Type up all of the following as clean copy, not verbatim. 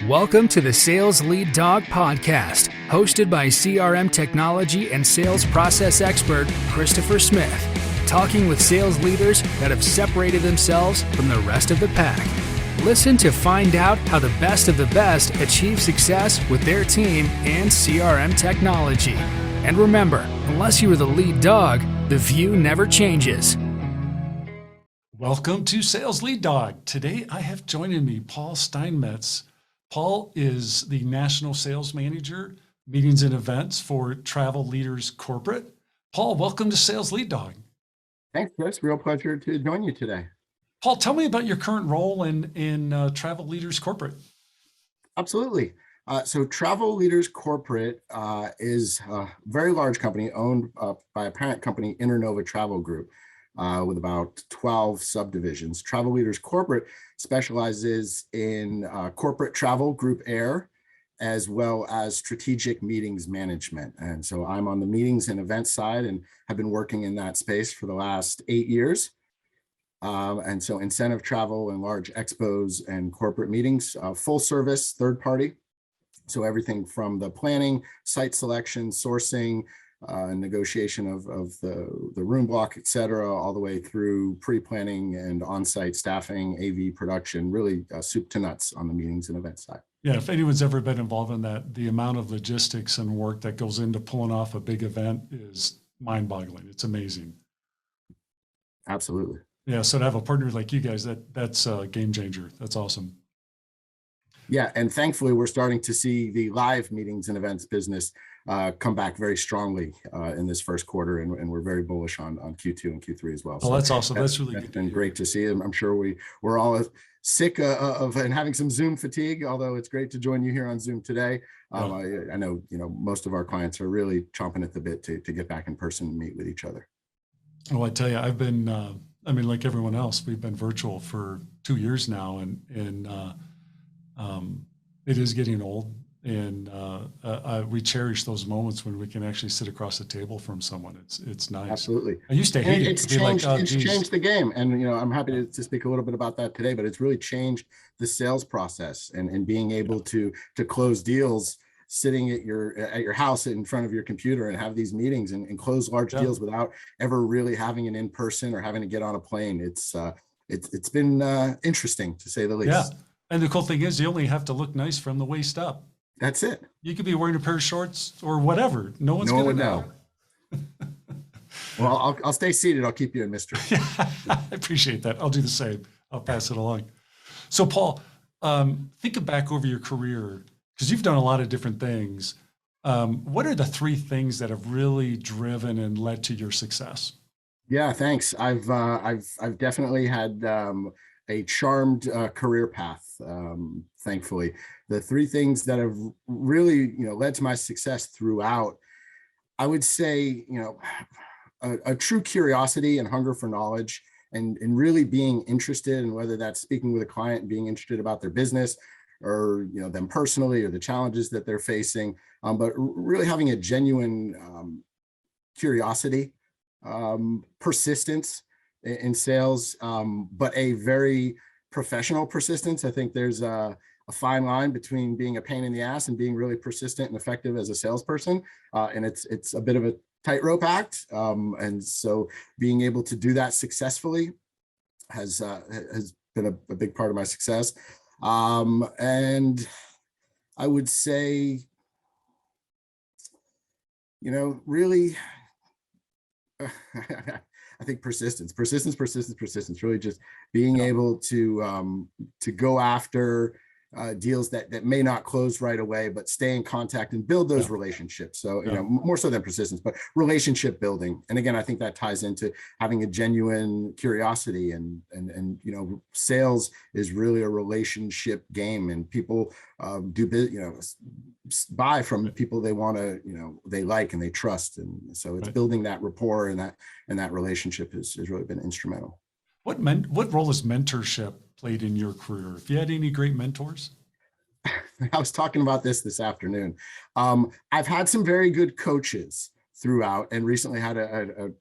Welcome to the Sales Lead Dog Podcast, hosted by CRM technology and sales process expert Christopher Smith, talking with sales leaders that have separated themselves from the rest of the pack. Listen to find out how the best of the best achieve success with their team and CRM technology. And remember, unless you are the lead dog, the view never changes. Welcome to Sales Lead Dog. Today I have joining me Paul Steinmetz. Paul is the National Sales Manager, Meetings and Events for Travel Leaders Corporate. Paul, welcome to Sales Lead Dog. Thanks, Chris. Real pleasure to join you today. Paul, tell me about your current role in Travel Leaders Corporate. Absolutely. So Travel Leaders Corporate is a very large company owned by a parent company, Internova Travel Group, with about 12 subdivisions. Travel Leaders Corporate specializes in corporate travel, group air, as well as strategic meetings management. And so I'm on the meetings and events side and have been working in that space for the last 8 years. And so incentive travel and large expos and corporate meetings, full service, third party. So everything from the planning, site selection, sourcing, negotiation of the room block, et cetera, all the way through pre-planning and on-site staffing, AV production, really soup to nuts on the meetings and events side. Yeah, if anyone's ever been involved in that, the amount of logistics and work that goes into pulling off a big event is mind-boggling. It's amazing. Absolutely. Yeah, so to have a partner like you guys, that's a game changer. That's awesome. Yeah, and thankfully we're starting to see the live meetings and events business come back very strongly in this first quarter, and we're very bullish on Q2 and Q3 as well. Oh, that's awesome. That's really that's good. Been great to see. I'm sure we're all sick of and having some Zoom fatigue, although it's great to join you here on Zoom today. I know most of our clients are really chomping at the bit to get back in person and meet with each other. Well, I tell you, I've been, like everyone else, we've been virtual for 2 years now, and it is getting old. And we cherish those moments when we can actually sit across the table from someone. It's nice. Absolutely. I used to hate it. It's changed the game. And, I'm happy to speak a little bit about that today, but it's really changed the sales process and being able to close deals sitting at your house in front of your computer and have these meetings and close large deals without ever really having an in-person or having to get on a plane. It's been interesting, to say the least. Yeah. And the cool thing is you only have to look nice from the waist up. That's it. You could be wearing a pair of shorts or whatever. No one's going to know. Well, I'll stay seated. I'll keep you in mystery. I appreciate that. I'll do the same. I'll pass it along. So Paul, think back over your career, because you've done a lot of different things. What are the 3 things that have really driven and led to your success? Yeah, thanks. I've definitely had a charmed career path, thankfully. The 3 things that have really, led to my success throughout, I would say, a true curiosity and hunger for knowledge, and really being interested in whether that's speaking with a client and being interested about their business or, them personally or the challenges that they're facing, but really having a genuine curiosity, persistence in sales, but a very professional persistence. I think there's a fine line between being a pain in the ass and being really persistent and effective as a salesperson. And it's a bit of a tightrope act. And so being able to do that successfully has been a big part of my success. And I would say, really, I think persistence, really just being able to go after deals that may not close right away, but stay in contact and build those relationships. So, more so than persistence, but relationship building. And again, I think that ties into having a genuine curiosity and sales is really a relationship game, and people buy from people they want to, they like and they trust. And so it's building that rapport, and that relationship has really been instrumental. What role has mentorship played in your career? Have you had any great mentors? I was talking about this afternoon. I've had some very good coaches throughout, and recently had a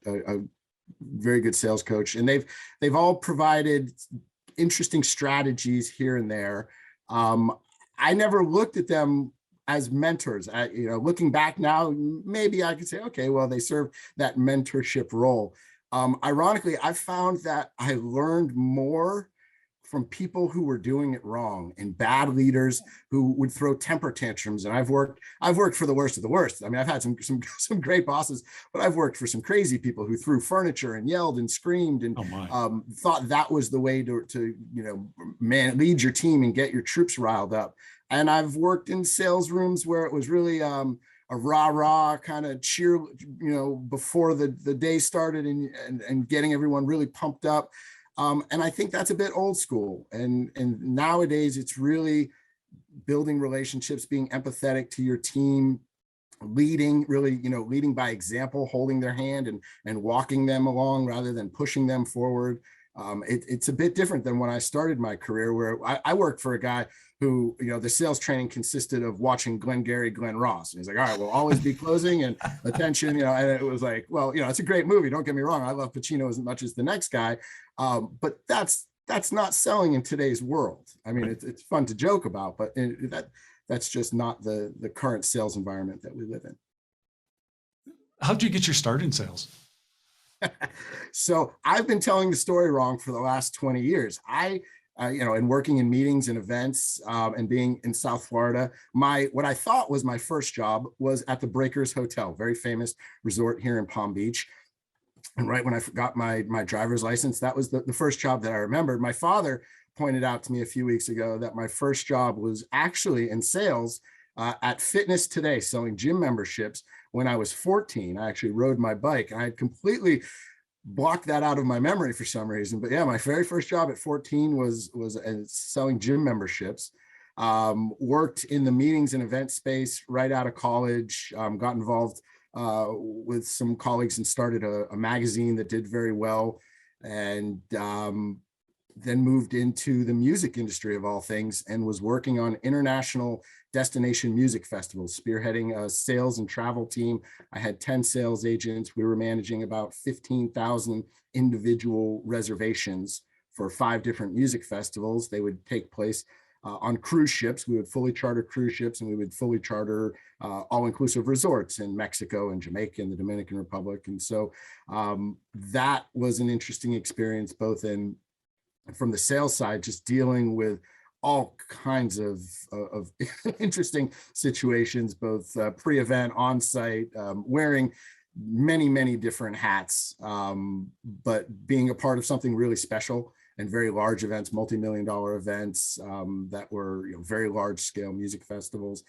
very good sales coach, and they've all provided interesting strategies here and there. I never looked at them as mentors. Looking back now, maybe I could say, okay, well, they serve that mentorship role. Ironically, I found that I learned more from people who were doing it wrong and bad leaders who would throw temper tantrums. And I've worked for the worst of the worst. I mean, I've had some great bosses, but I've worked for some crazy people who threw furniture and yelled and screamed and thought that was the way to lead your team and get your troops riled up. And I've worked in sales rooms where it was really a rah-rah kind of cheer, before the day started and getting everyone really pumped up. And I think that's a bit old school. And nowadays it's really building relationships, being empathetic to your team, leading by example, holding their hand and walking them along rather than pushing them forward. It's a bit different than when I started my career, where I worked for a guy who, the sales training consisted of watching Glengarry Glen Ross. And he's like, all right, we'll always be closing and attention, and it was like, well, it's a great movie. Don't get me wrong. I love Pacino as much as the next guy. But that's not selling in today's world. I mean, it's fun to joke about, but that's just not the current sales environment that we live in. How'd you get your start in sales? So I've been telling the story wrong for the last 20 years. And working in meetings and events and being in South Florida, what I thought was my first job was at the Breakers Hotel, very famous resort here in Palm Beach. And right when I got my driver's license, that was the first job that I remembered. My father pointed out to me a few weeks ago that my first job was actually in sales at Fitness Today, selling gym memberships. When I was 14, I actually rode my bike, and I had completely blocked that out of my memory for some reason. But yeah, my very first job at 14 was selling gym memberships. Worked in the meetings and event space right out of college, got involved with some colleagues and started a magazine that did very well, and then moved into the music industry of all things and was working on international destination music festivals, spearheading a sales and travel team. I had 10 sales agents. We were managing about 15,000 individual reservations for 5 different music festivals. They would take place on cruise ships. We would fully charter cruise ships, and we would fully charter all-inclusive resorts in Mexico and Jamaica and the Dominican Republic. And so that was an interesting experience, both from the sales side, just dealing with all kinds of interesting situations, both pre-event, on-site, wearing many different hats, but being a part of something really special and very large events, multi-million-dollar events that were very large-scale music festivals.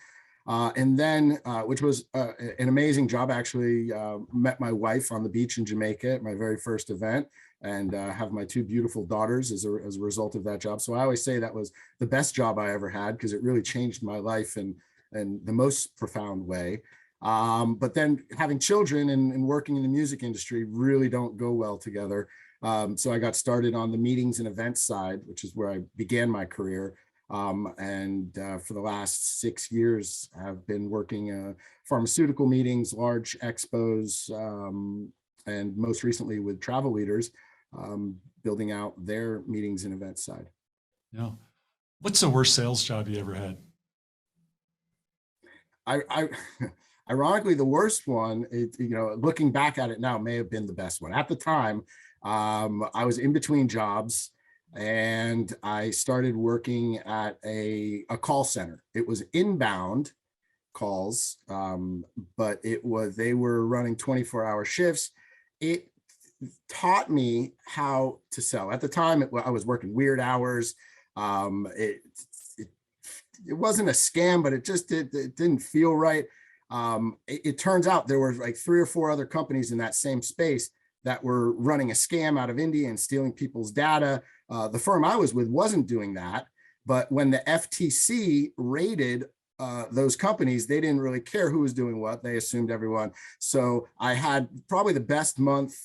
And then, which was an amazing job. I actually met my wife on the beach in Jamaica at my very first event, and have my 2 beautiful daughters as a result of that job. So I always say that was the best job I ever had, because it really changed my life in the most profound way. But then having children and working in the music industry really don't go well together. So I got started on the meetings and events side, which is where I began my career. And for the last 6 years, I've been working pharmaceutical meetings, large expos, and most recently with travel leaders, building out their meetings and events side. Yeah. What's the worst sales job you ever had? I ironically, the worst one, looking back at it now, may have been the best one. At the time, I was in between jobs, and I started working at a call center. It was inbound calls, but they were running 24-hour shifts. It taught me how to sell. At the time, I was working weird hours. It wasn't a scam, but it didn't feel right. It turns out there were like 3 or 4 other companies in that same space that were running a scam out of India and stealing people's data. The firm I was with wasn't doing that, but when the FTC raided those companies, they didn't really care who was doing what. They assumed everyone. So I had probably the best month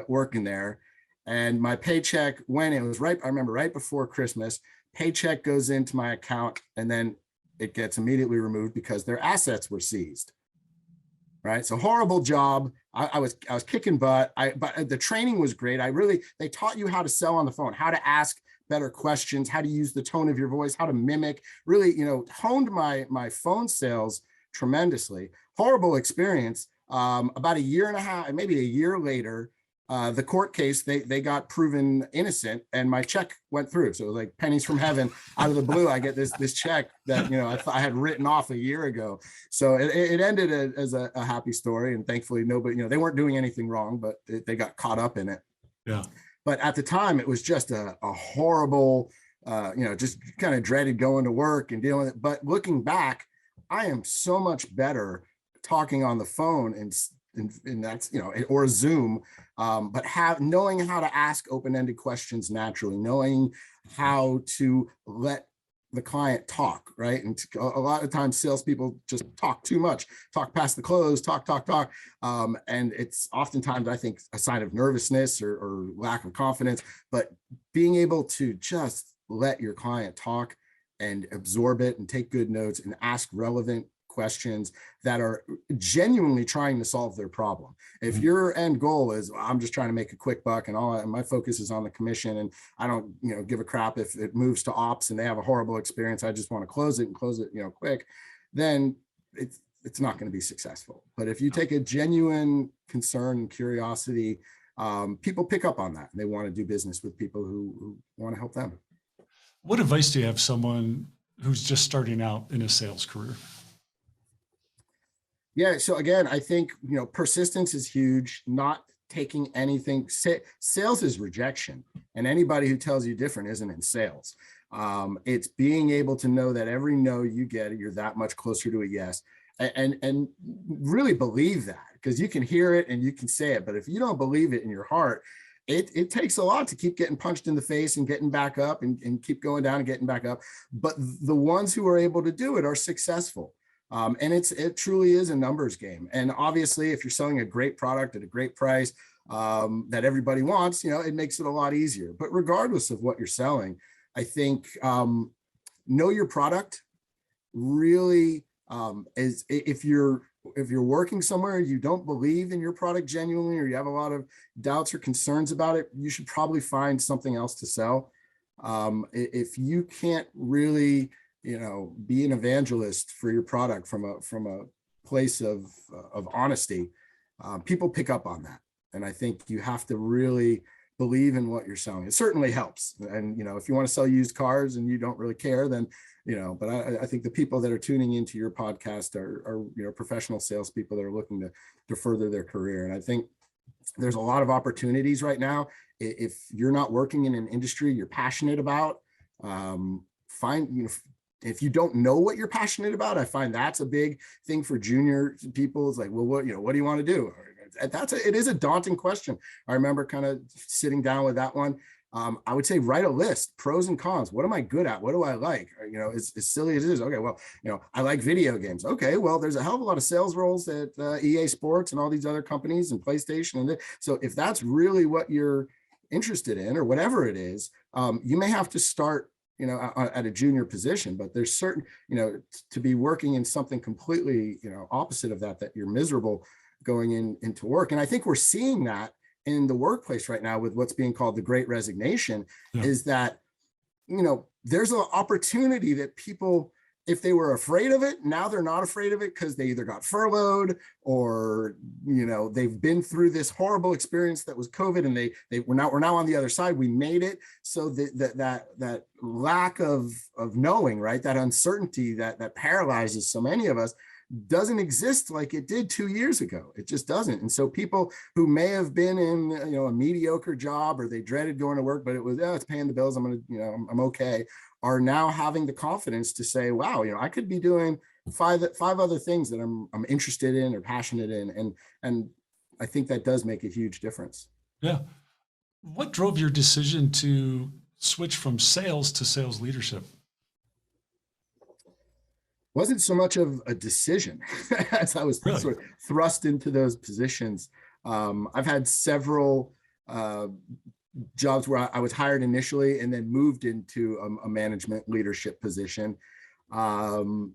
working there, and my paycheck went in. It was I remember right before Christmas, paycheck goes into my account, and then it gets immediately removed because their assets were seized. Right. So horrible job. I was kicking butt. But the training was great. They taught you how to sell on the phone, how to ask better questions, how to use the tone of your voice, how to mimic, really, honed my phone sales tremendously. Horrible experience. About a year and a half, maybe a year later, the court case, they got proven innocent and my check went through. So it was like pennies from heaven. Out of the blue, I get this check that, I had written off a year ago. So it ended as a happy story. And thankfully nobody, they weren't doing anything wrong, but they got caught up in it. Yeah. But at the time it was just a horrible, just kind of dreaded going to work and dealing with it. But looking back, I am so much better talking on the phone and that's, or a Zoom, but knowing how to ask open-ended questions naturally, knowing how to let the client talk, right? And a lot of times salespeople just talk too much, talk past the close, talk. And it's oftentimes, I think, a sign of nervousness or lack of confidence, but being able to just let your client talk and absorb it and take good notes and ask relevant questions that are genuinely trying to solve their problem. If your end goal is, I'm just trying to make a quick buck and my focus is on the commission and I don't, give a crap if it moves to ops and they have a horrible experience, I just want to close it quick, then it's not going to be successful. But if you take a genuine concern and curiosity, people pick up on that and they want to do business with people who want to help them. What advice do you have someone who's just starting out in a sales career? Yeah. So again, I think, persistence is huge, not taking anything. Sales is rejection, and anybody who tells you different isn't in sales. It's being able to know that every no you get, you're that much closer to a yes, and really believe that, because you can hear it and you can say it, but if you don't believe it in your heart, it takes a lot to keep getting punched in the face and getting back up and keep going down and getting back up. But the ones who are able to do it are successful. And it truly is a numbers game. And obviously, if you're selling a great product at a great price that everybody wants, it makes it a lot easier. But regardless of what you're selling, I think know your product really is. If you're working somewhere, you don't believe in your product genuinely, or you have a lot of doubts or concerns about it, you should probably find something else to sell. If you can't really be an evangelist for your product from a place of honesty, people pick up on that. And I think you have to really believe in what you're selling. It certainly helps. And, if you want to sell used cars and you don't really care, then, but I think the people that are tuning into your podcast are professional salespeople that are looking to further their career. And I think there's a lot of opportunities right now. If you're not working in an industry you're passionate about, if you don't know what you're passionate about, I find that's a big thing for junior people. It's like, well, what do you want to do? It is a daunting question. I remember kind of sitting down with that one. I would say write a list, pros and cons. What am I good at? What do I like? As silly as it is. Okay, well, I like video games. Okay, well, there's a hell of a lot of sales roles at EA Sports and all these other companies and PlayStation. So if that's really what you're interested in or whatever it is, you may have to start at a junior position, but there's certain, to be working in something completely, opposite of that you're miserable going into work. And I think we're seeing that in the workplace right now with what's being called the Great Resignation, is that, there's an opportunity that people, if they were afraid of it, now they're not afraid of it because they either got furloughed or, they've been through this horrible experience that was COVID, and we're now on the other side. We made it. So that lack of knowing, right? That uncertainty that paralyzes so many of us doesn't exist like it did 2 years ago. It just doesn't. And so people who may have been in, a mediocre job, or they dreaded going to work, but it was, it's paying the bills, I'm okay, are now having the confidence to say, wow, I could be doing five other things that I'm interested in or passionate in. And I think that does make a huge difference. Yeah. What drove your decision to switch from sales to sales leadership? Wasn't so much of a decision as I was Really? sort of thrust into those positions. I've had several jobs where I was hired initially and then moved into a management leadership position for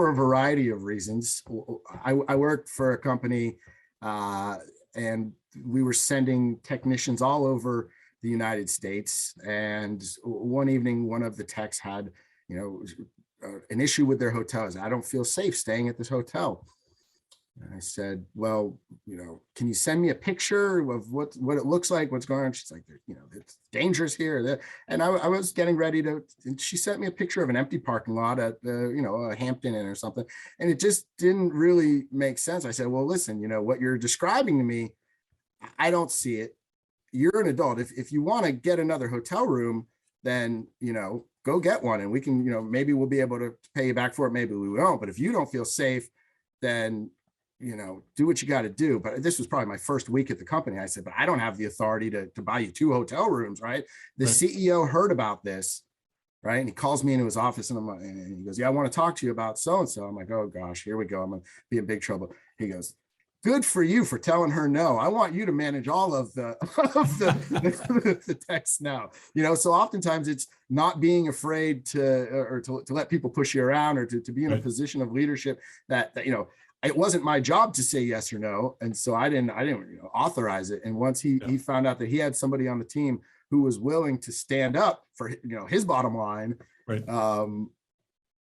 a variety of reasons. I worked for a company and we were sending technicians all over the United States. And one evening, one of the techs had, an issue with their hotels. I don't feel safe staying at this hotel. And I said, well, can you send me a picture of what it looks like, what's going on? She's like, it's dangerous here. And I was getting ready to, and she sent me a picture of an empty parking lot at, a Hampton Inn or something. And it just didn't really make sense. I said, well, listen, what you're describing to me, I don't see it. You're an adult. If you want to get another hotel room, then, go get one, and we can, maybe we'll be able to pay you back for it. Maybe we won't. But if you don't feel safe, then, do what you got to do. But this was probably my first week at the company. I said, but I don't have the authority to buy you 2 hotel rooms, right? The Right. CEO heard about this, right? And he calls me into his office, and he goes, yeah, I want to talk to you about so-and-so. I'm like, oh gosh, here we go. I'm going to be in big trouble. He goes, good for you for telling her no. I want you to manage all of the the text now. So oftentimes it's not being afraid to let people push you around, or to be in a position of leadership that it wasn't my job to say yes or no. And so I didn't authorize it. And once he found out that he had somebody on the team who was willing to stand up for his bottom line, Right.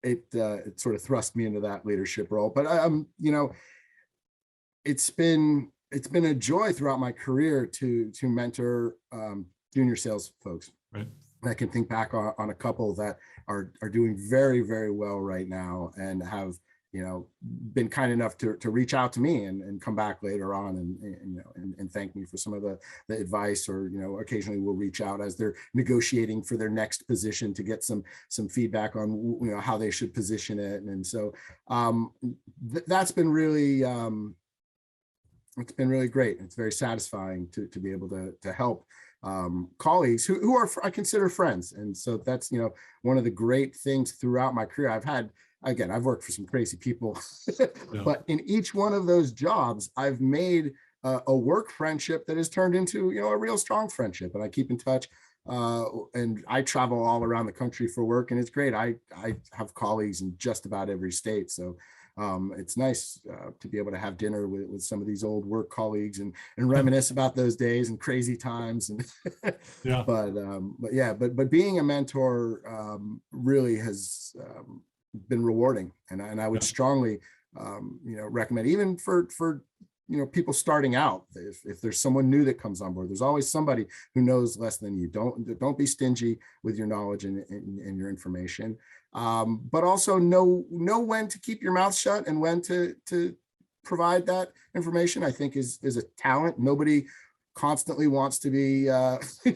It sort of thrust me into that leadership role. But it's been a joy throughout my career to mentor junior sales folks. Right. I can think back on a couple that are doing very, very well right now, and have been kind enough to reach out to me and come back later on and thank me for some of the advice, or occasionally we'll reach out as they're negotiating for their next position to get some feedback on how they should position it. And so that's been really it's been really great. It's very satisfying to be able to help colleagues who are, I consider, friends. And so that's one of the great things throughout my career. I've worked for some crazy people, but in each one of those jobs, I've made a work friendship that has turned into a real strong friendship, and I keep in touch. And I travel all around the country for work, and it's great. I have colleagues in just about every state, so it's nice to be able to have dinner with some of these old work colleagues and reminisce about those days and crazy times. And but being a mentor really has been rewarding, and I would strongly recommend, even for people starting out. If there's someone new that comes on board, there's always somebody who knows less than you. Don't be stingy with your knowledge and your information, but also know when to keep your mouth shut and when to provide that information. I think is a talent. Nobody constantly wants to be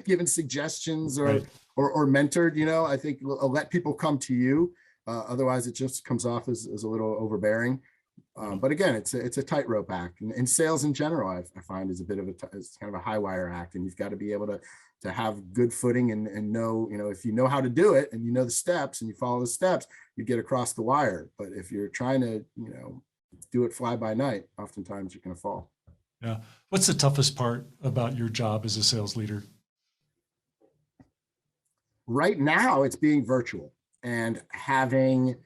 given suggestions or mentored. I think let people come to you. Otherwise, it just comes off as a little overbearing. But again, it's a tightrope act, and sales in general, I find, is it's kind of a high wire act, and you've got to be able to have good footing and know, if you know how to do it and you know the steps and you follow the steps, you get across the wire. But if you're trying to, do it fly by night, oftentimes you're going to fall. Yeah. What's the toughest part about your job as a sales leader? Right now, it's being virtual and having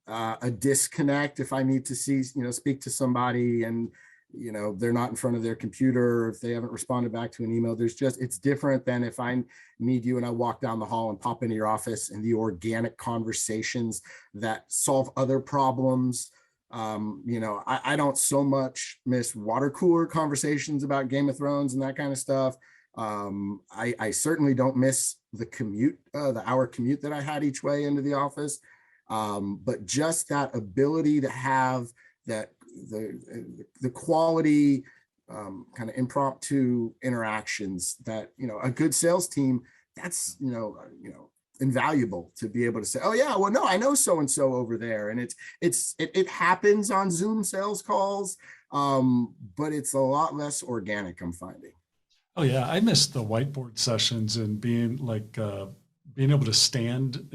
a disconnect if I need to speak to somebody and, they're not in front of their computer, or if they haven't responded back to an email. It's different than if I need you and I walk down the hall and pop into your office, and the organic conversations that solve other problems. I don't so much miss water cooler conversations about Game of Thrones and that kind of stuff. I certainly don't miss the commute, the hour commute that I had each way into the office. But just that ability to have that the quality kind of impromptu interactions that a good sales team, that's invaluable to be able to say, oh yeah, well no, I know so and so over there, and it happens on Zoom sales calls, but it's a lot less organic, I'm finding. Oh yeah, I miss the whiteboard sessions and being able to stand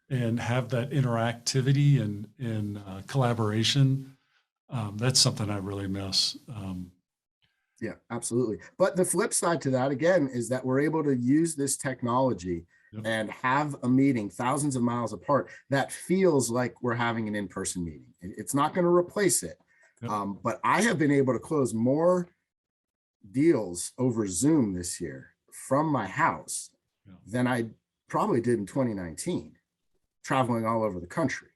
and have that interactivity and collaboration. That's something I really miss. Yeah, absolutely. But the flip side to that, again, is that we're able to use this technology and have a meeting thousands of miles apart that feels like we're having an in-person meeting. It's not going to replace it. But I have been able to close more deals over Zoom this year from my house than I probably did in 2019, traveling all over the country.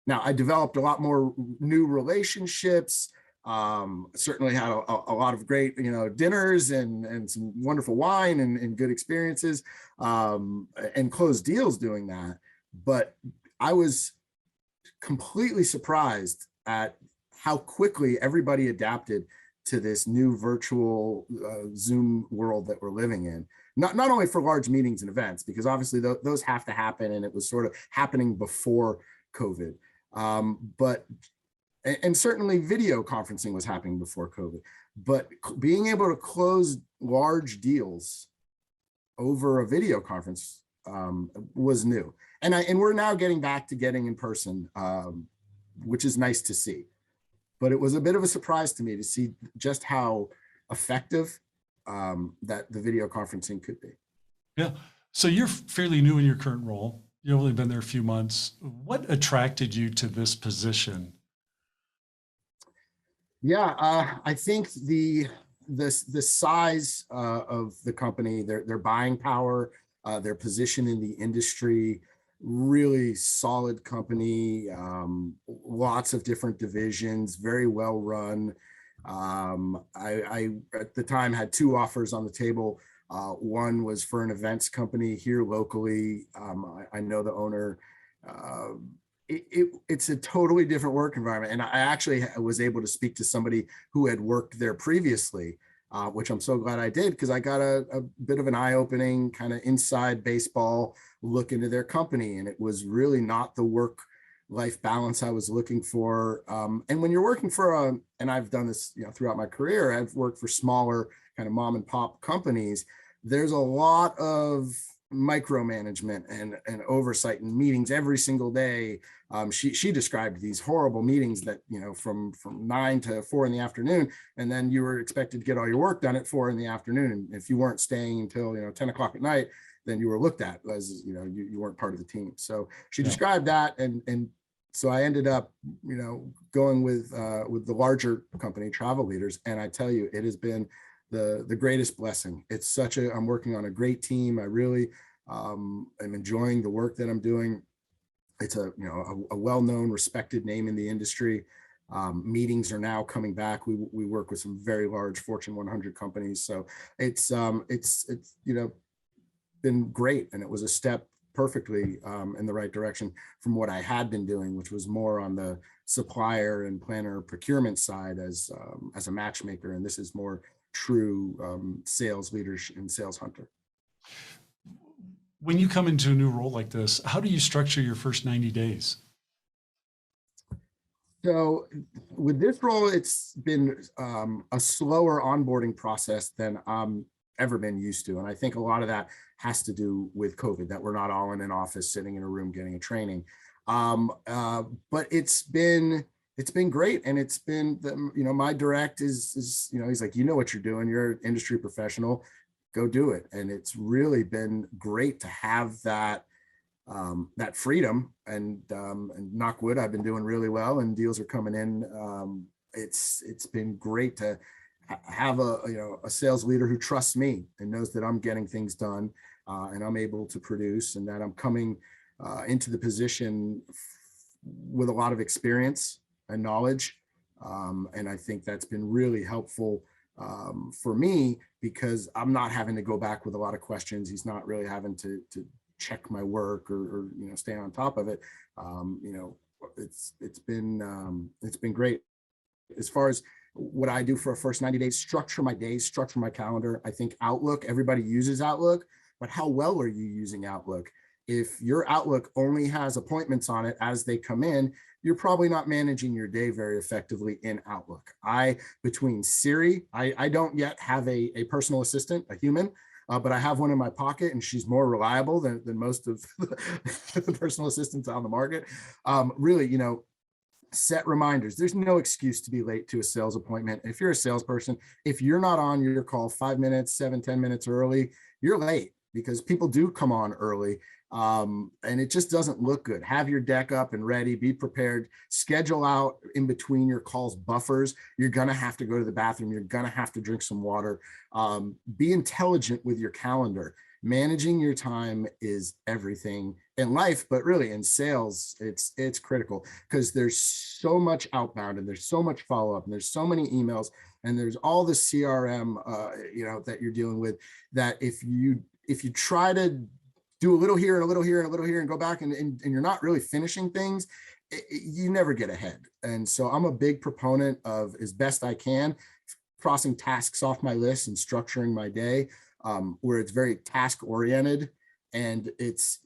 Now, I developed a lot more new relationships, certainly had a lot of great, dinners and some wonderful wine and good experiences, and closed deals doing that. But I was completely surprised at how quickly everybody adapted to this new virtual Zoom world that we're living in. Not only for large meetings and events, because obviously those have to happen, and it was sort of happening before COVID. But certainly video conferencing was happening before COVID, but being able to close large deals over a video conference was new. And we're now getting back to getting in person, which is nice to see. But it was a bit of a surprise to me to see just how effective that the video conferencing could be. Yeah. So you're fairly new in your current role. You've only been there a few months. What attracted you to this position? Yeah, I think the size of the company, their buying power, their position in the industry, really solid company, lots of different divisions, very well run. I at the time had two offers on the table. One was for an events company here locally. I know the owner. It's a totally different work environment. And I actually was able to speak to somebody who had worked there previously, which I'm so glad I did, because I got a bit of an eye-opening kind of inside baseball look into their company. And it was really not the work-life balance I was looking for. And when you're working for and I've done this throughout my career, I've worked for smaller kind of mom and pop companies. There's a lot of micromanagement and oversight and meetings every single day. She described these horrible meetings that, from 9 to 4 in the afternoon, and then you were expected to get all your work done at 4 in the afternoon. And if you weren't staying until, 10 o'clock at night, then you were looked at as, you weren't part of the team. So she described that. And so I ended up, going with the larger company, Travel Leaders. And I tell you, it has been the greatest blessing. It's I'm working on a great team. I really am enjoying the work that I'm doing. It's a well-known, respected name in the industry. Meetings are now coming back. We work with some very large Fortune 100 companies. So it's been great. And it was a step perfectly in the right direction from what I had been doing, which was more on the supplier and planner procurement side as a matchmaker. And this is more true sales leaders and sales hunter. When you come into a new role like this, how do you structure your first 90 days? So with this role, it's been a slower onboarding process than I'm ever been used to. And I think a lot of that has to do with COVID, that we're not all in an office sitting in a room getting a training. But it's been great. And it's been, my direct is he's like, what you're doing. You're an industry professional, go do it. And it's really been great to have that freedom, and knock wood, I've been doing really well and deals are coming in. It's been great to have a sales leader who trusts me and knows that I'm getting things done, and I'm able to produce, and that I'm coming into the position with a lot of experience and knowledge. And I think that's been really helpful for me, because I'm not having to go back with a lot of questions. He's not really having to check my work or stay on top of it. It's been great. As far as what I do for a first 90 days, structure my days, structure my calendar. I think Outlook, everybody uses Outlook, but how well are you using Outlook? If your Outlook only has appointments on it as they come in, you're probably not managing your day very effectively in Outlook. Between Siri, I don't yet have a personal assistant, a human, but I have one in my pocket, and she's more reliable than most of the personal assistants on the market. Really, set reminders. There's no excuse to be late to a sales appointment. If you're a salesperson, if you're not on your call 5 minutes, 7, 10 minutes early, you're late, because people do come on early. And it just doesn't look good. Have your deck up and ready, be prepared, schedule out in between your calls buffers. You're going to have to go to the bathroom. You're going to have to drink some water. Be intelligent with your calendar. Managing your time is everything in life, but really in sales, it's critical because there's so much outbound and there's so much follow-up and there's so many emails and there's all the CRM, that you're dealing with, that if you try to do a little here and a little here and a little here and go back and you're not really finishing things, you never get ahead. And so I'm a big proponent of, as best I can, crossing tasks off my list and structuring my day, where it's very task oriented and it's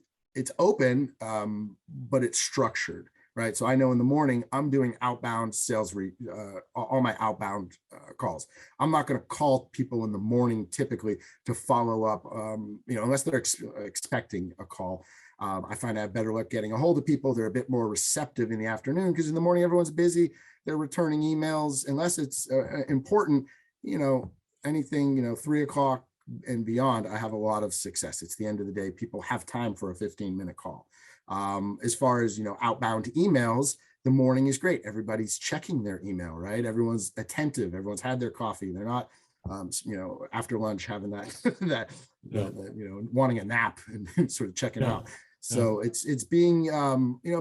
open, but it's structured, right? So I know in the morning I'm doing outbound sales, all my outbound calls. I'm not going to call people in the morning typically to follow up, unless they're expecting a call. I find I have better luck getting a hold of people. They're a bit more receptive in the afternoon because in the morning everyone's busy. They're returning emails unless it's important. Anything 3 o'clock and beyond, I have a lot of success. It's the end of the day. People have time for a 15-minute call. As far as, outbound emails, the morning is great. Everybody's checking their email, right? Everyone's attentive. Everyone's had their coffee. They're not, after lunch having that, wanting a nap and sort of checking out. So it's being,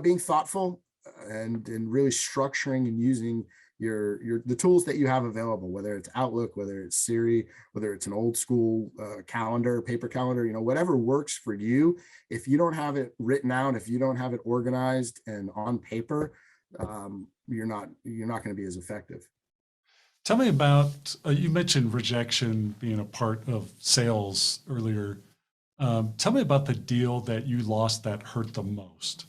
being thoughtful and really structuring and using the tools that you have available, whether it's Outlook, whether it's Siri, whether it's an old school calendar, paper calendar, whatever works for you. If you don't have it written out, if you don't have it organized and on paper, you're not going to be as effective. Tell me about, you mentioned rejection being a part of sales earlier. Tell me about the deal that you lost that hurt the most.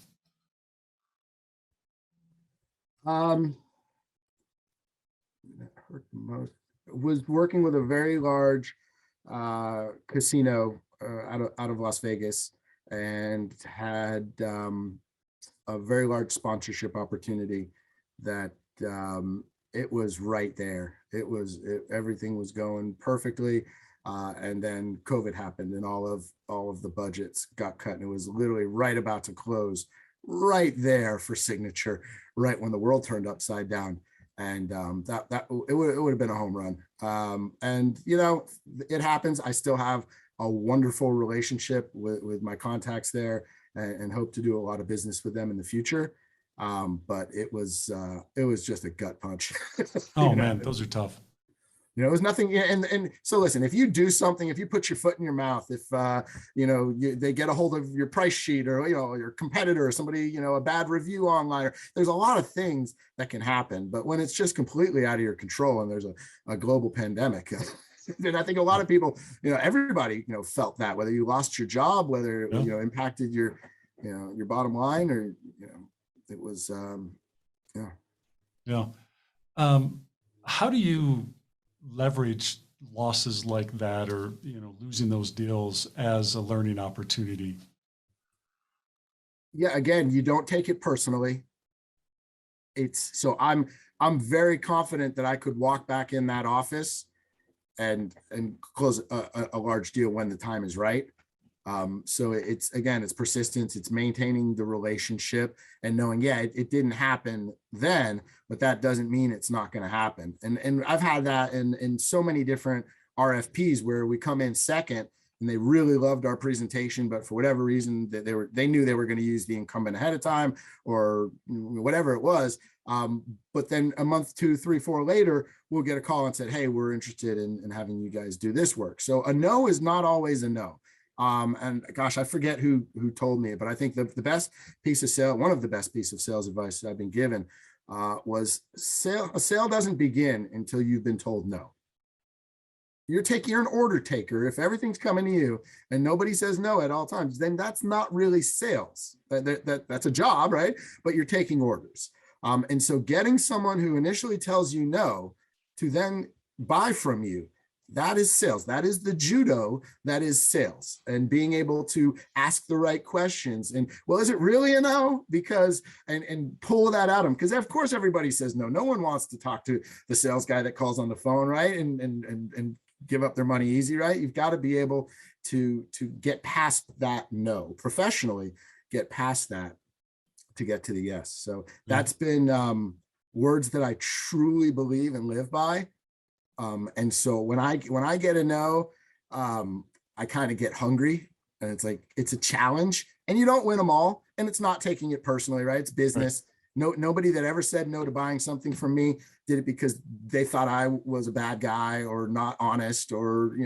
That hurt the most was working with a very large casino out of Las Vegas, and had a very large sponsorship opportunity that it was right there. Everything was going perfectly, and then COVID happened, and all of the budgets got cut, and it was literally right about to close, right there for signature, right when the world turned upside down. And it would have been a home run. And it happens. I still have a wonderful relationship with my contacts there, and hope to do a lot of business with them in the future. But it was just a gut punch. Oh man, those are tough. It was nothing. And so listen, if you do something, if you put your foot in your mouth, if they get a hold of your price sheet, or your competitor, or somebody, a bad review online, there's a lot of things that can happen. But when it's just completely out of your control and there's a global pandemic, and I think a lot of people, everybody, felt that, whether you lost your job, whether it impacted your bottom line, or it was how do you leverage losses like that, or losing those deals as a learning opportunity? Yeah, again, you don't take it personally. I'm very confident that I could walk back in that office and close a large deal when the time is right. So it's persistence, it's maintaining the relationship and knowing, it didn't happen then, but that doesn't mean it's not going to happen. And I've had that in so many different RFPs where we come in second and they really loved our presentation, but for whatever reason they knew they were going to use the incumbent ahead of time, or whatever it was. But then a month, 2, 3, 4 later, we'll get a call and said, hey, we're interested in having you guys do this work. So a no is not always a no. And gosh, I forget who told me, but I think the best piece of sale, one of the best pieces of sales advice that I've been given, was a sale doesn't begin until you've been told no. You're an order taker. If everything's coming to you and nobody says no at all times, then that's not really sales. That's a job, right? But you're taking orders. And so getting someone who initially tells you no to then buy from you, that is sales. That is the judo. That is sales, and being able to ask the right questions. And well, is it really a no? Because and pull that out of them. Because of course everybody says no. No one wants to talk to the sales guy that calls on the phone, right? And give up their money easy, right? You've got to be able to get past that no, professionally get past that to get to the yes. So that's been words that I truly believe and live by. And so when I get a no, I kind of get hungry, and it's like, it's a challenge, and you don't win them all, and it's not taking it personally, right? It's business. Right. Nobody that ever said no to buying something from me did it because they thought I was a bad guy or not honest or,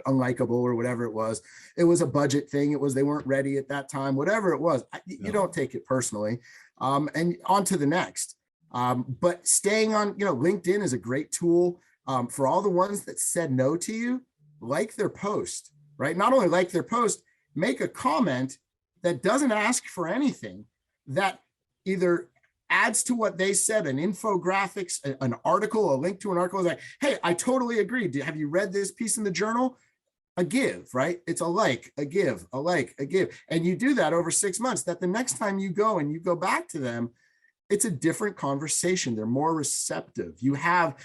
unlikable or whatever it was. It was a budget thing. It was, they weren't ready at that time, whatever it was. You don't take it personally. And on to the next. But staying on, LinkedIn is a great tool for all the ones that said no to you. Like their post, right? Not only like their post, make a comment that doesn't ask for anything, that either adds to what they said, an infographics, an article, a link to an article is like, hey, I totally agree. Have you read this piece in the journal? A give, right? It's a like, a give, a like, a give. And you do that over 6 months, that the next time you go and you go back to them, it's a different conversation. They're more receptive. You have,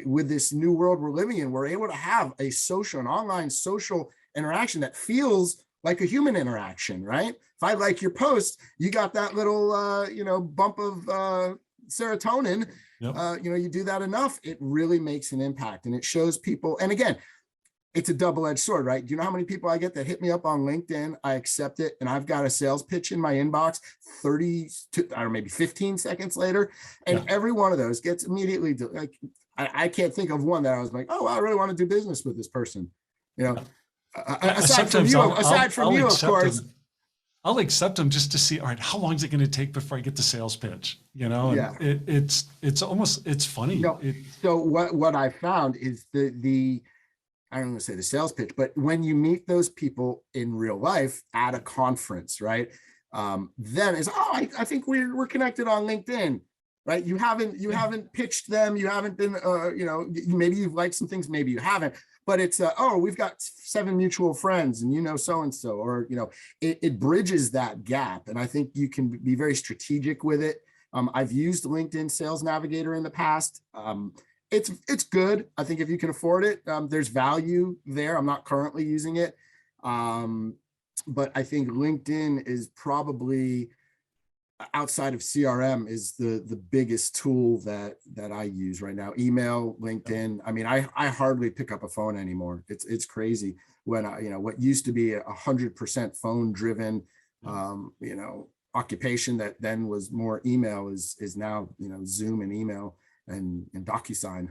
with this new world we're living in, we're able to have an online social interaction that feels like a human interaction, right? If I like your post, you got that little, bump of serotonin. Yep. You do that enough, it really makes an impact, and it shows people. And again, it's a double-edged sword, right? Do you know how many people I get that hit me up on LinkedIn? I accept it, and I've got a sales pitch in my inbox 15 seconds later. And every one of those gets immediately, like, I can't think of one that I was like, oh, I really want to do business with this person. Aside from you, of course. I'll accept them just to see, all right, how long is it going to take before I get the sales pitch? And it's funny. So what I found is I don't want to say the sales pitch, but when you meet those people in real life at a conference, right? Then it's, I think we're connected on LinkedIn, right? You haven't pitched them. You haven't been, maybe you've liked some things, maybe you haven't, but it's, we've got 7 mutual friends and so-and-so, or, it bridges that gap. And I think you can be very strategic with it. I've used LinkedIn Sales Navigator in the past. It's good. I think if you can afford it, there's value there. I'm not currently using it. But I think LinkedIn is probably, outside of CRM, is the biggest tool that I use right now. Email, LinkedIn. I mean, I hardly pick up a phone anymore. It's crazy when what used to be 100% phone driven, occupation that then was more email is now, Zoom and email and DocuSign.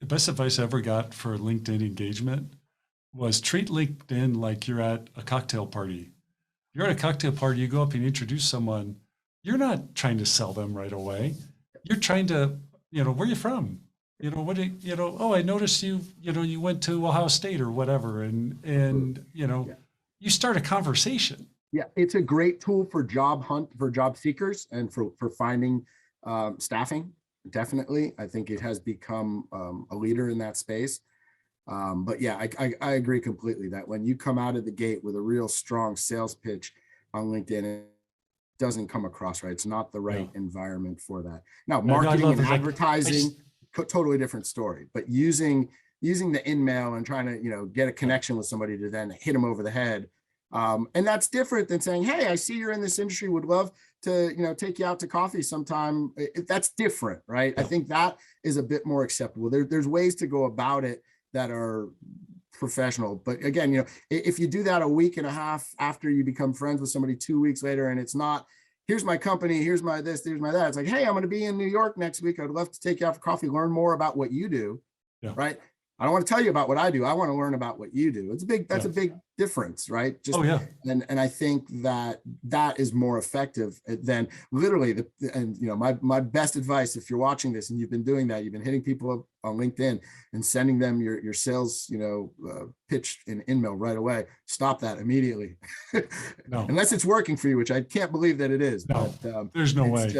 The best advice I ever got for LinkedIn engagement was treat LinkedIn like you're at a cocktail party. You're at a cocktail party, you go up and introduce someone. You're not trying to sell them right away. You're trying to, where are you from? I noticed you went to Ohio State or whatever. And you start a conversation. Yeah, it's a great tool for job seekers and for finding staffing. Definitely. I think it has become a leader in that space. But yeah, I agree completely that when you come out of the gate with a real strong sales pitch on LinkedIn, it doesn't come across right. It's not the right environment for that. Now, marketing and advertising, totally different story, but using the in-mail and trying to, get a connection with somebody to then hit them over the head. And that's different than saying, hey, I see you're in this industry, would love to, take you out to coffee sometime. That's different, right? I think that is a bit more acceptable. There's ways to go about it that are professional. But again, if you do that a week and a half after you become friends with somebody 2 weeks later, and it's not, here's my company, here's my this, here's my that. It's like, hey, I'm going to be in New York next week. I'd love to take you out for coffee, learn more about what you do, right? I don't want to tell you about what I do. I want to learn about what you do. That's a big difference, right? And I think that is more effective than literally my best advice, if you're watching this and you've been doing that, you've been hitting people up on LinkedIn and sending them your sales, pitch in InMail right away. Stop that immediately. No. Unless it's working for you, which I can't believe that it is. No, but there's no way.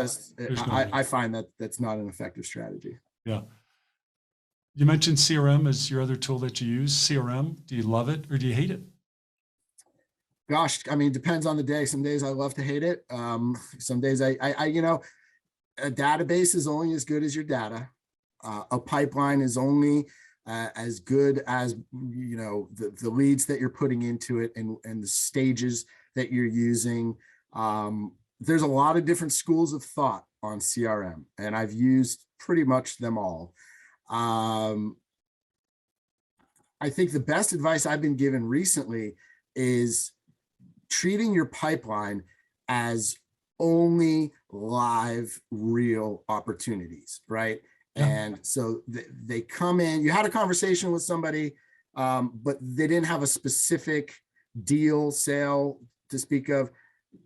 I find that that's not an effective strategy. Yeah. You mentioned CRM as your other tool that you use. CRM, do you love it or do you hate it? Gosh, I mean, depends on the day. Some days I love to hate it. Some days a database is only as good as your data. A pipeline is only as good as, the leads that you're putting into it and the stages that you're using. There's a lot of different schools of thought on CRM, and I've used pretty much them all. I think the best advice I've been given recently is treating your pipeline as only live, real opportunities, right? Yeah. And so they come in, you had a conversation with somebody, but they didn't have a specific deal, sale to speak of.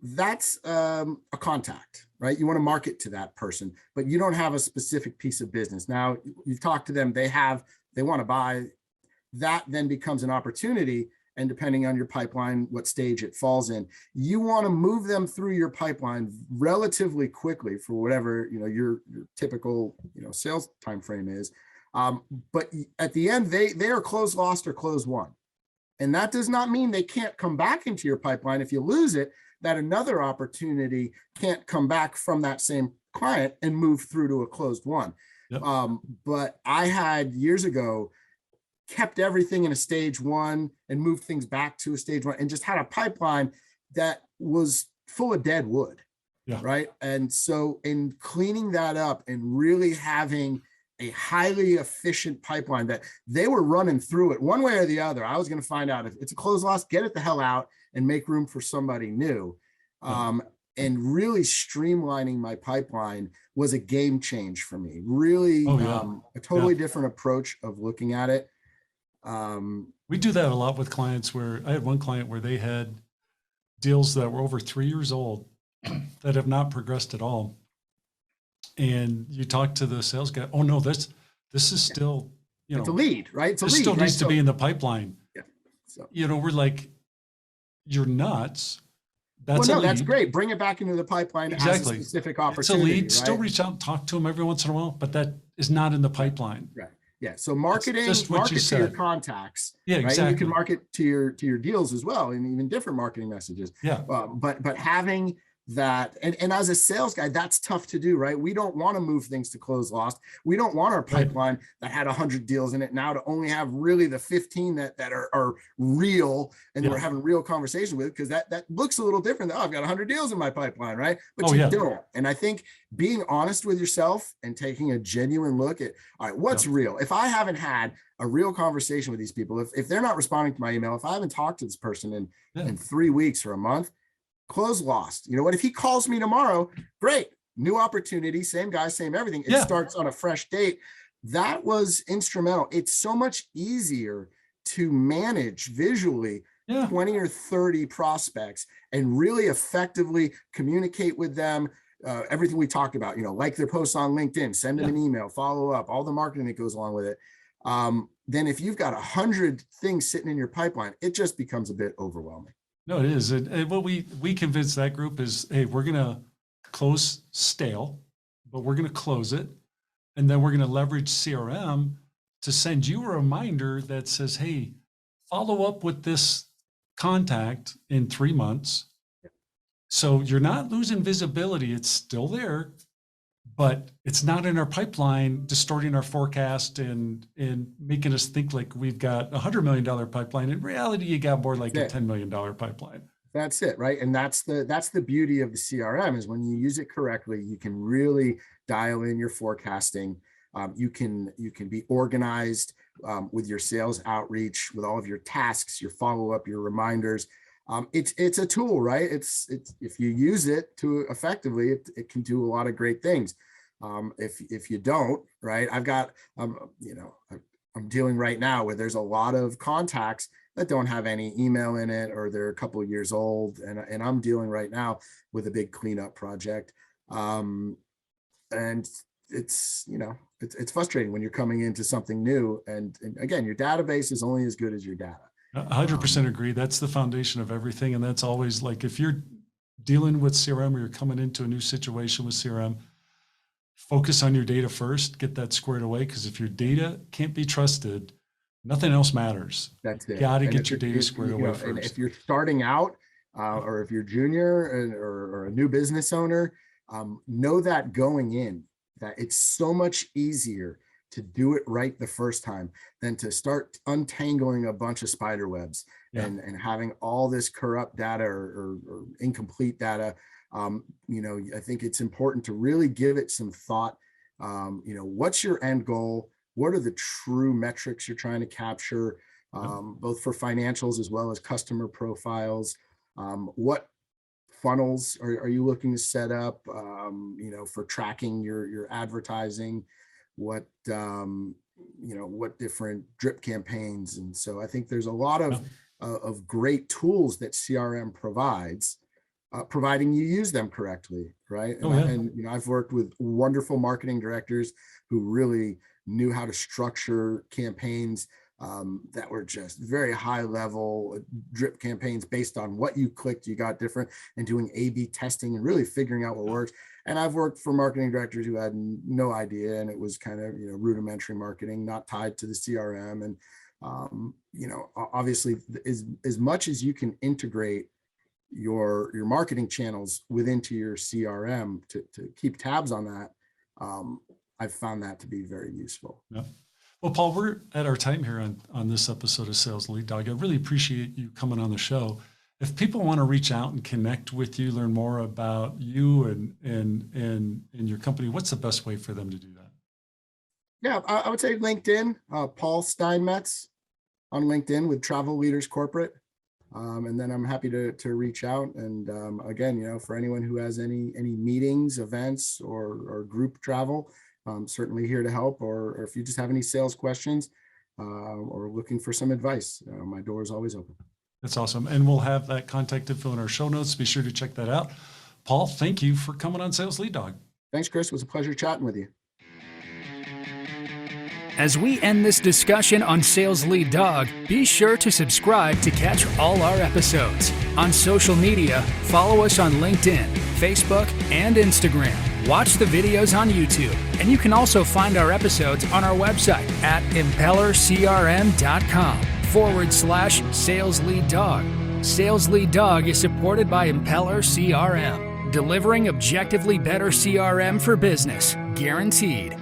That's a contact, right? You want to market to that person, but you don't have a specific piece of business. Now you've talked to them, they want to buy. That then becomes an opportunity. And depending on your pipeline, what stage it falls in, you want to move them through your pipeline relatively quickly for whatever, your typical, sales time frame is. But at the end, they are close lost or close won. And that does not mean they can't come back into your pipeline. If you lose it, that another opportunity can't come back from that same client and move through to a closed one. Yep. But I had years ago kept everything in a stage one and moved things back to a stage one and just had a pipeline that was full of dead wood. Yeah. Right. And so in cleaning that up and really having a highly efficient pipeline that they were running through it one way or the other, I was going to find out if it's a closed loss, get it the hell out and make room for somebody new. And really streamlining my pipeline was a game change for me. Really a totally different approach of looking at it. We do that a lot with clients where I had one client where they had deals that were over 3 years old that have not progressed at all. And you talk to the sales guy, oh no, this is still, it's a lead, right? It's a lead. It still needs to be in the pipeline. Yeah. So, we're like, you're nuts. That's great. Bring it back into the pipeline as a specific opportunity. It's a lead. Still reach out and talk to them every once in a while, but that is not in the pipeline. Right. Yeah. So market to your contacts. Yeah, right? exactly. And you can market to your deals as well, and even different marketing messages. Yeah. But having that, and as a sales guy, that's tough to do, right? We don't want to move things to close lost. We don't want our pipeline that had 100 deals in it now to only have really the 15 that are real and we're having real conversation with, because that looks a little different. Oh, I've got 100 deals in my pipeline, right? But you don't. And I think being honest with yourself and taking a genuine look at, all right, what's real? If I haven't had a real conversation with these people, if they're not responding to my email, if I haven't talked to this person in 3 weeks or a month, close lost. You know what? If he calls me tomorrow, great. New opportunity, same guy, same everything. It starts on a fresh date. That was instrumental. It's so much easier to manage visually 20 or 30 prospects and really effectively communicate with them. Everything we talked about, like their posts on LinkedIn, send them an email, follow up, all the marketing that goes along with it. Then if you've got 100 things sitting in your pipeline, it just becomes a bit overwhelming. No, it is. And what we convinced that group is, hey, we're going to close stale, but we're going to close it. And then we're going to leverage CRM to send you a reminder that says, hey, follow up with this contact in 3 months. So you're not losing visibility. It's still there, but it's not in our pipeline, distorting our forecast and making us think like we've got $100 million pipeline. In reality, you got more like a $10 million pipeline. That's it, right? And that's the beauty of the CRM is when you use it correctly, you can really dial in your forecasting. You can be organized with your sales outreach, with all of your tasks, your follow-up, your reminders. It's a tool, right? It's if you use it to effectively, it can do a lot of great things. If you don't, right? I've got, I'm dealing right now where there's a lot of contacts that don't have any email in it, or they're a couple of years old. And I'm dealing right now with a big cleanup project. And it's frustrating when you're coming into something new. And again, your database is only as good as your data. 100% agree. That's the foundation of everything. And that's always like, if you're dealing with CRM or you're coming into a new situation with CRM, focus on your data first, get that squared away. Because if your data can't be trusted, nothing else matters. That's it. You got to get your data squared away first. And if you're starting out or if you're junior or a new business owner, know that going in, that it's so much easier to do it right the first time than to start untangling a bunch of spider webs and having all this corrupt data or incomplete data. I think it's important to really give it some thought. What's your end goal? What are the true metrics you're trying to capture, both for financials as well as customer profiles? What funnels are you looking to set up, for tracking your advertising? What different drip campaigns? And so I think there's a lot of great tools that CRM provides, providing you use them correctly, right? And I've worked with wonderful marketing directors who really knew how to structure campaigns that were just very high level drip campaigns based on what you clicked, you got different, and doing A/B testing and really figuring out what works. And I've worked for marketing directors who had no idea, and it was kind of rudimentary marketing, not tied to the CRM. And obviously, as much as you can integrate your marketing channels into your CRM to keep tabs on that, I've found that to be very useful. Yeah. Well, Paul, we're at our time here on this episode of Sales Lead Dog. I really appreciate you coming on the show. If people want to reach out and connect with you, learn more about you and your company, what's the best way for them to do that? Yeah, I would say LinkedIn, Paul Steinmetz on LinkedIn with Travel Leaders Corporate. And then I'm happy to reach out. And again, for anyone who has any meetings, events, or group travel, I'm certainly here to help. Or if you just have any sales questions or looking for some advice, my door is always open. That's awesome. And we'll have that contact info in our show notes. Be sure to check that out. Paul, thank you for coming on Sales Lead Dog. Thanks, Chris. It was a pleasure chatting with you. As we end this discussion on Sales Lead Dog, be sure to subscribe to catch all our episodes. On social media, follow us on LinkedIn, Facebook, and Instagram. Watch the videos on YouTube, and you can also find our episodes on our website at impellercrm.com/Sales Lead Dog. Sales Lead Dog is supported by Impeller CRM, delivering objectively better CRM for business, guaranteed.